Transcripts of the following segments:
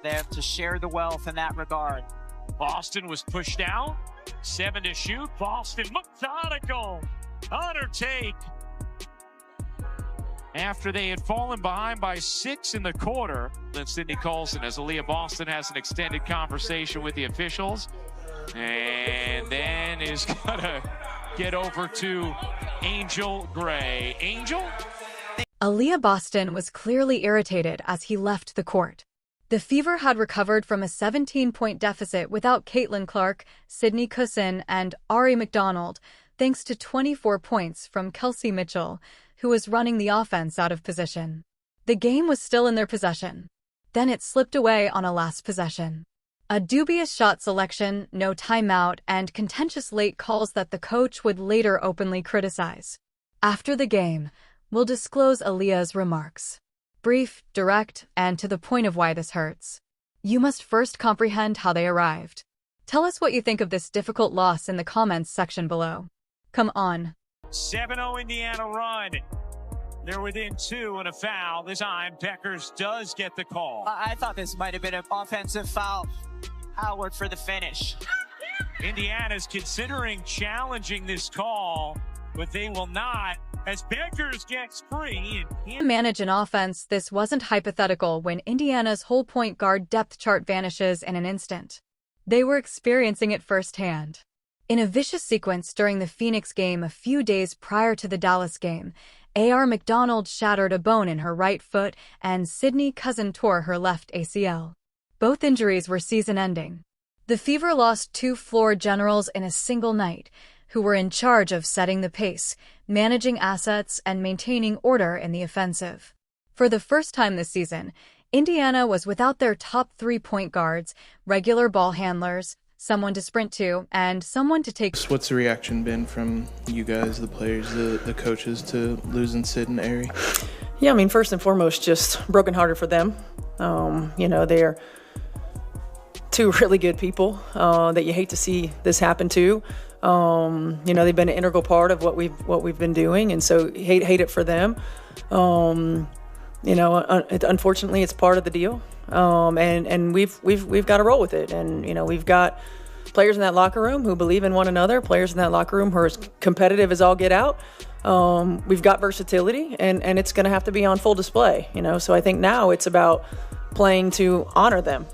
there to share the wealth in that regard. Boston was pushed down. 7 to shoot. Boston methodical. On her take. After they had fallen behind by 6 in the quarter, then Sydney Colson, as Aliyah Boston has an extended conversation with the officials, and then is gonna get over to Angel Gray. Angel? Aliyah Boston was clearly irritated as he left the court. The Fever had recovered from a 17-point deficit without Caitlin Clark, Sydney Colson, and Ari McDonald, thanks to 24 points from Kelsey Mitchell, who was running the offense out of position. The game was still in their possession. Then it slipped away on a last possession. A dubious shot selection, no timeout, and contentious late calls that the coach would later openly criticize. After the game, we'll disclose Aliyah's remarks. Brief, direct, and to the point of why this hurts. You must first comprehend how they arrived. Tell us what you think of this difficult loss in the comments section below. Come on. 7-0 Indiana run. They're within 2 and a foul. This time, Peckers does get the call. I thought this might have been an offensive foul. Howard for the finish. Indiana's considering challenging this call, but they will not, as Peckers gets free. To manage an offense, this wasn't hypothetical when Indiana's whole point guard depth chart vanishes in an instant. They were experiencing it firsthand. In a vicious sequence during the Phoenix game a few days prior to the Dallas game, A.R. McDonald shattered a bone in her right foot and Sydney Colson tore her left ACL. Both injuries were season-ending. The Fever lost 2 floor generals in a single night, who were in charge of setting the pace, managing assets, and maintaining order in the offensive. For the first time this season, Indiana was without their top 3 point guards, regular ball handlers, someone to sprint to, and someone to take. What's the reaction been from you guys, the players, the coaches, to losing Sid and Ari? Yeah, I mean, first and foremost, just brokenhearted for them. They're 2 really good people that you hate to see this happen to. They've been an integral part of what we've been doing, and so hate it for them. Unfortunately, it's part of the deal, and we've got to roll with it. And we've got players in that locker room who believe in one another, players in that locker room who are as competitive as all get out. We've got versatility, and it's going to have to be on full display. So I think now it's about playing to honor them,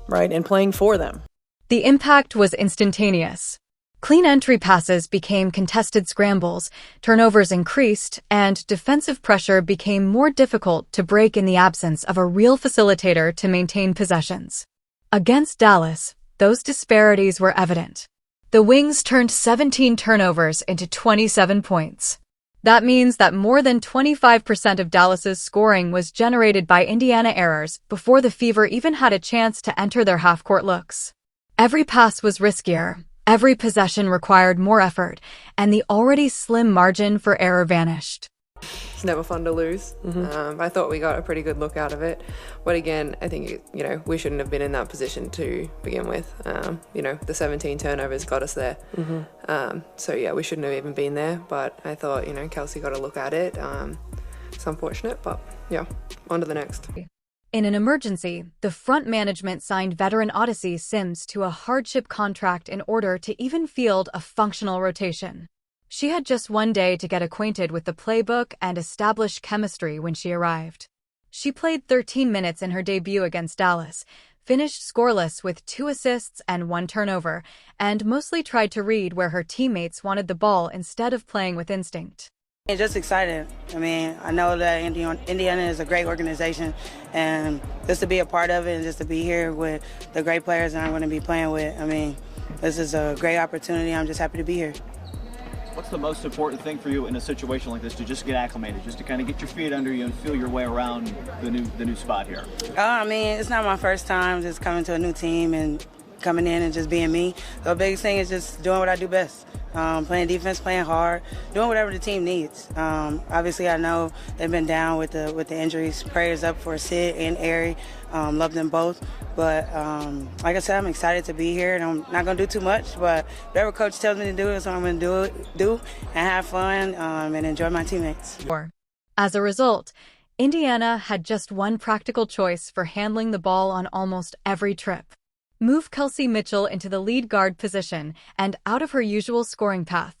right, and playing for them. The impact was instantaneous. Clean entry passes became contested scrambles, turnovers increased, and defensive pressure became more difficult to break in the absence of a real facilitator to maintain possessions. Against Dallas, those disparities were evident. The Wings turned 17 turnovers into 27 points. That means that more than 25% of Dallas's scoring was generated by Indiana errors before the Fever even had a chance to enter their half-court looks. Every pass was riskier. Every possession required more effort, and the already slim margin for error vanished. It's never fun to lose. I thought we got a pretty good look out of it. But again, I think, we shouldn't have been in that position to begin with. The 17 turnovers got us there. We shouldn't have even been there. But I thought, Kelsey got a look at it. It's unfortunate, but yeah, on to the next. In an emergency, the front management signed veteran Odyssey Sims to a hardship contract in order to even field a functional rotation. She had just 1 day to get acquainted with the playbook and establish chemistry when she arrived. She played 13 minutes in her debut against Dallas, finished scoreless with 2 assists and 1 turnover, and mostly tried to read where her teammates wanted the ball instead of playing with instinct. I'm just excited. I know that Indiana is a great organization, and just to be a part of it and just to be here with the great players that I'm going to be playing with, this is a great opportunity. I'm just happy to be here. What's the most important thing for you in a situation like this to just get acclimated, just to kind of get your feet under you and feel your way around the new spot here? It's not my first time just coming to a new team and coming in and just being me. The biggest thing is just doing what I do best. Playing defense, playing hard, doing whatever the team needs. Obviously, I know they've been down with the injuries. Prayers up for Sid and Ari. Love them both. But like I said, I'm excited to be here, and I'm not going to do too much. But whatever coach tells me to do is what I'm going to do and have fun and enjoy my teammates. As a result, Indiana had just one practical choice for handling the ball on almost every trip. Move Kelsey Mitchell into the lead guard position and out of her usual scoring path.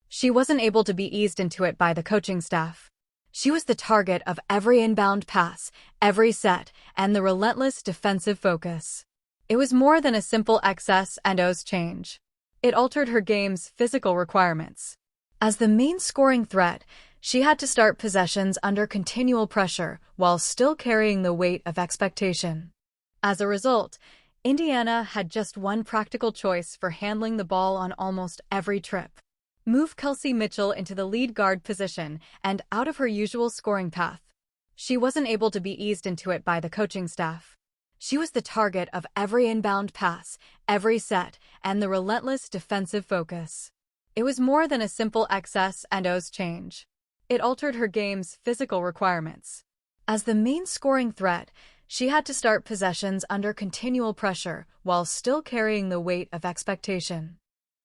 She wasn't able to be eased into it by the coaching staff. She was the target of every inbound pass, every set, and the relentless defensive focus. It was more than a simple X's and O's change. It altered her game's physical requirements. As the main scoring threat, she had to start possessions under continual pressure while still carrying the weight of expectation. As a result, Indiana had just one practical choice for handling the ball on almost every trip. Move Kelsey Mitchell into the lead guard position and out of her usual scoring path. She wasn't able to be eased into it by the coaching staff. She was the target of every inbound pass, every set, and the relentless defensive focus. It was more than a simple X's and O's change. It altered her game's physical requirements. As the main scoring threat, she had to start possessions under continual pressure while still carrying the weight of expectation.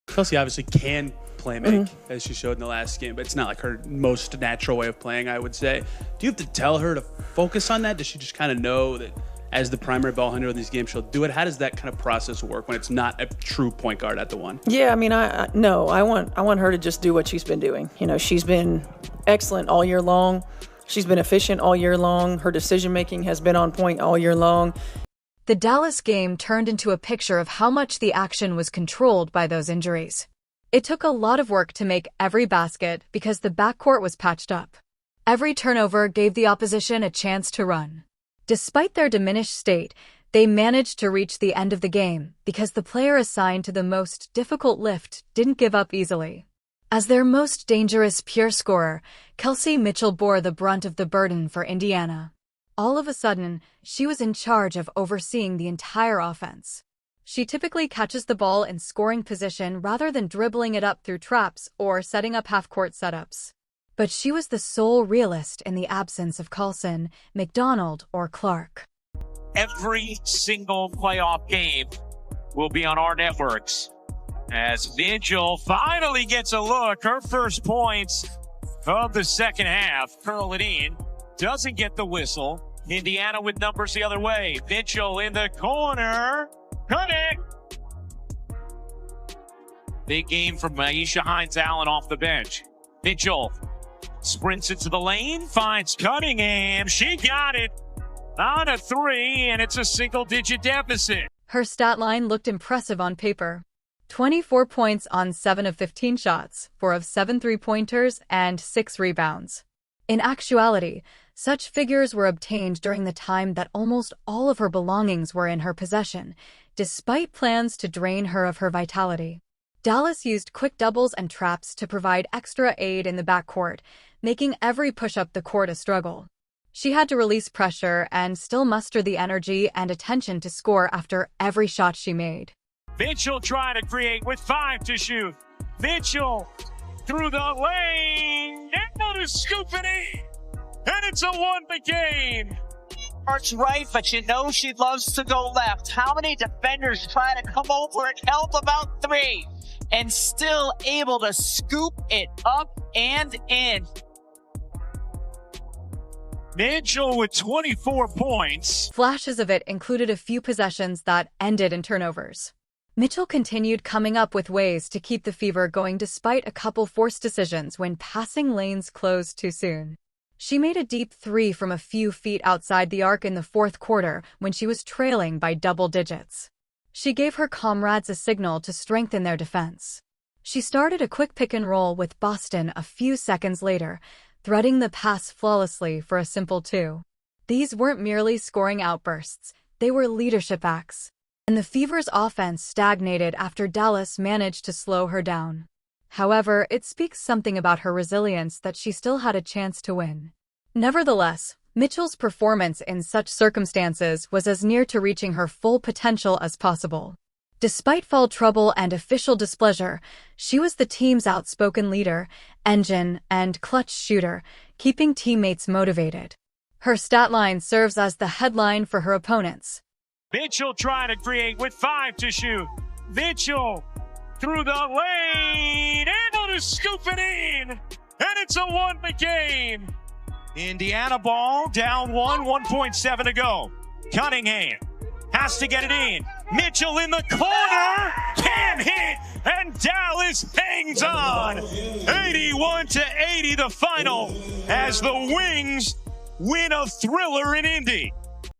Kelsey obviously can play make, as she showed in the last game, but it's not like her most natural way of playing, I would say. Do you have to tell her to focus on that? Does she just kind of know that as the primary ball handler in these games, she'll do it? How does that kind of process work when it's not a true point guard at the one? Yeah, I mean, I want her to just do what she's been doing. You know, she's been excellent all year long. She's been efficient all year long. Her decision-making has been on point all year long. The Dallas game turned into a picture of how much the action was controlled by those injuries. It took a lot of work to make every basket because the backcourt was patched up. Every turnover gave the opposition a chance to run. Despite their diminished state, they managed to reach the end of the game because the player assigned to the most difficult lift didn't give up easily. As their most dangerous pure scorer, Kelsey Mitchell bore the brunt of the burden for Indiana. All of a sudden, she was in charge of overseeing the entire offense. She typically catches the ball in scoring position rather than dribbling it up through traps or setting up half-court setups. But she was the sole realist in the absence of Coulson, McDonald, or Clark. Every single playoff game will be on our networks. As Mitchell finally gets a look, her first points of the second half. Curl it in, doesn't get the whistle. Indiana with numbers the other way. Mitchell in the corner. Cut it! Big game from Aisha Hines-Allen off the bench. Mitchell sprints into the lane, finds Cunningham. She got it on a three, and it's a single-digit deficit. Her stat line looked impressive on paper. 24 points on 7 of 15 shots, 4 of 7 three-pointers, and 6 rebounds. In actuality, such figures were obtained during the time that almost all of her belongings were in her possession, despite plans to drain her of her vitality. Dallas used quick doubles and traps to provide extra aid in the backcourt, making every push up the court a struggle. She had to release pressure and still muster the energy and attention to score after every shot she made. Mitchell trying to create with 5 to shoot. Mitchell through the lane. Now to scoop it in. And it's a 1-point game. Arch right, but you know she loves to go left. How many defenders try to come over and help about 3 and still able to scoop it up and in? Mitchell with 24 points. Flashes of it included a few possessions that ended in turnovers. Mitchell continued coming up with ways to keep the Fever going despite a couple forced decisions when passing lanes closed too soon. She made a deep 3 from a few feet outside the arc in the fourth quarter when she was trailing by double digits. She gave her comrades a signal to strengthen their defense. She started a quick pick and roll with Boston a few seconds later, threading the pass flawlessly for a simple 2. These weren't merely scoring outbursts, they were leadership acts. And the Fever's offense stagnated after Dallas managed to slow her down. However, it speaks something about her resilience that she still had a chance to win. Nevertheless, Mitchell's performance in such circumstances was as near to reaching her full potential as possible. Despite foul trouble and official displeasure, she was the team's outspoken leader, engine, and clutch shooter, keeping teammates motivated. Her stat line serves as the headline for her opponents. Mitchell trying to create with 5 to shoot. Mitchell through the lane, able to scoop it in, and it's a 1-point game. Indiana ball, down 1.7 to go. Cunningham has to get it in. Mitchell in the corner, can hit, and Dallas hangs on. 81-80 the final as the Wings win a thriller in Indy.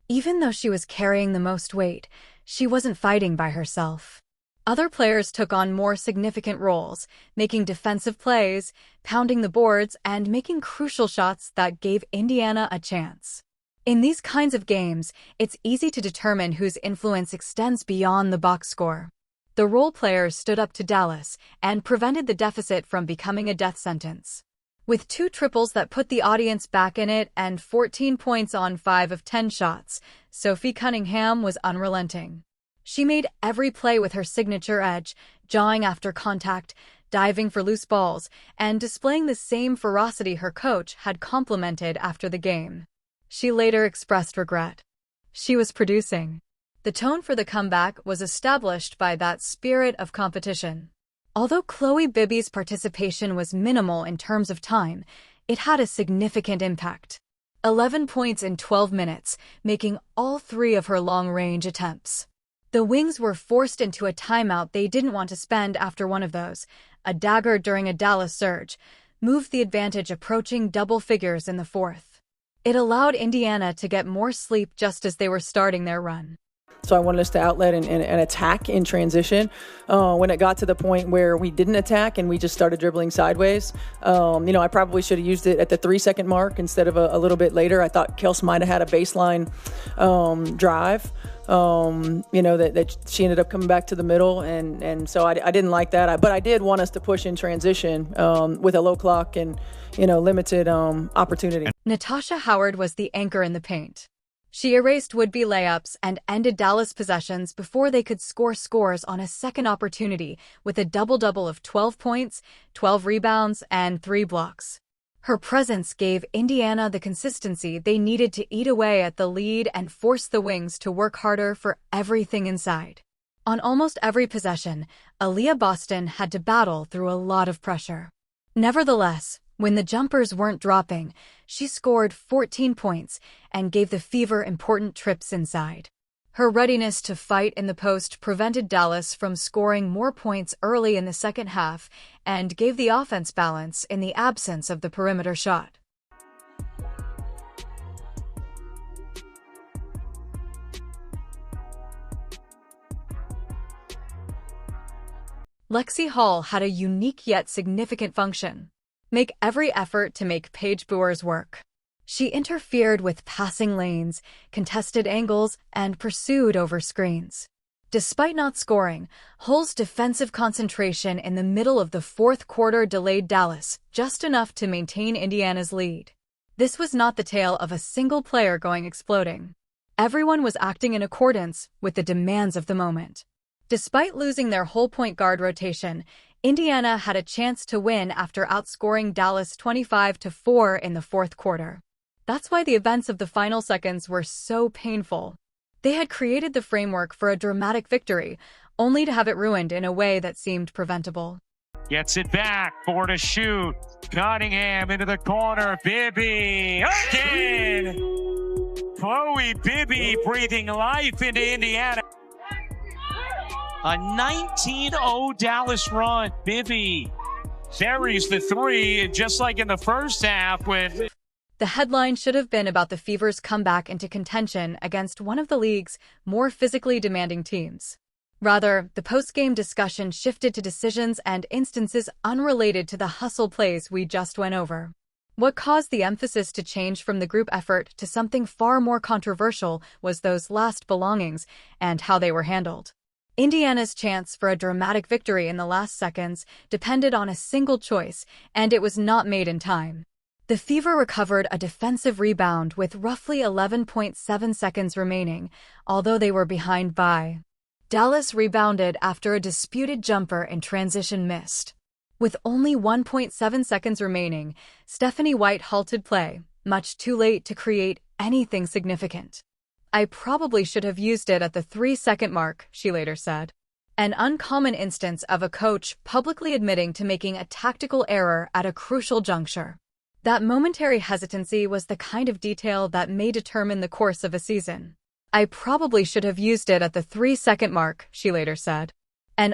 Even though she was carrying the most weight, she wasn't fighting by herself. Other players took on more significant roles, making defensive plays, pounding the boards, and making crucial shots that gave Indiana a chance. In these kinds of games, it's easy to determine whose influence extends beyond the box score. The role players stood up to Dallas and prevented the deficit from becoming a death sentence. With 2 triples that put the audience back in it and 14 points on 5 of 10 shots, Sophie Cunningham was unrelenting. She made every play with her signature edge, jawing after contact, diving for loose balls, and displaying the same ferocity her coach had complimented after the game. She later expressed regret. She was producing. The tone for the comeback was established by that spirit of competition. Although Chloe Bibby's participation was minimal in terms of time, it had a significant impact. 11 points in 12 minutes, making all 3 of her long-range attempts. The Wings were forced into a timeout they didn't want to spend after one of those. A dagger during a Dallas surge moved the advantage, approaching double figures in the fourth. It allowed Indiana to get more sleep just as they were starting their run. So I wanted us to outlet and attack in transition. When it got to the point where we didn't attack and we just started dribbling sideways, I probably should have used it at the 3-second mark instead of a little bit later. I thought Kels might have had a baseline drive, that she ended up coming back to the middle. And so I didn't like that. But I did want us to push in transition with a low clock and, limited opportunity. Natasha Howard was the anchor in the paint. She erased would-be layups and ended Dallas possessions before they could score scores on a second opportunity with a double-double of 12 points, 12 rebounds, and 3 blocks. Her presence gave Indiana the consistency they needed to eat away at the lead and force the Wings to work harder for everything inside. On almost every possession, Aliyah Boston had to battle through a lot of pressure. Nevertheless, when the jumpers weren't dropping, she scored 14 points and gave the Fever important trips inside. Her readiness to fight in the post prevented Dallas from scoring more points early in the second half and gave the offense balance in the absence of the perimeter shot. Lexi Hall had a unique yet significant function. Make every effort to make Paige Buehr's work. She interfered with passing lanes, contested angles, and pursued over screens. Despite not scoring, Hull's defensive concentration in the middle of the fourth quarter delayed Dallas just enough to maintain Indiana's lead. This was not the tale of a single player going exploding. Everyone was acting in accordance with the demands of the moment. Despite losing their whole point guard rotation, Indiana had a chance to win after outscoring Dallas 25-4 in the fourth quarter. That's why the events of the final seconds were so painful. They had created the framework for a dramatic victory, only to have it ruined in a way that seemed preventable. Gets it back, 4 to shoot. Cunningham into the corner. Bibby again. Chloe Bibby breathing life into Indiana. A 19-0 Dallas run. Bibby buries the 3, just like in the first half when... The headline should have been about the Fever's comeback into contention against one of the league's more physically demanding teams. Rather, the post-game discussion shifted to decisions and instances unrelated to the hustle plays we just went over. What caused the emphasis to change from the group effort to something far more controversial was those last belongings and how they were handled. Indiana's chance for a dramatic victory in the last seconds depended on a single choice, and it was not made in time. The Fever recovered a defensive rebound with roughly 11.7 seconds remaining, although they were behind by. Dallas rebounded after a disputed jumper in transition missed. With only 1.7 seconds remaining, Stephanie White halted play, much too late to create anything significant. I probably should have used it at the 3-second mark, she later said. An uncommon instance of a coach publicly admitting to making a tactical error at a crucial juncture. That momentary hesitancy was the kind of detail that may determine the course of a season. I probably should have used it at the 3-second mark, she later said. An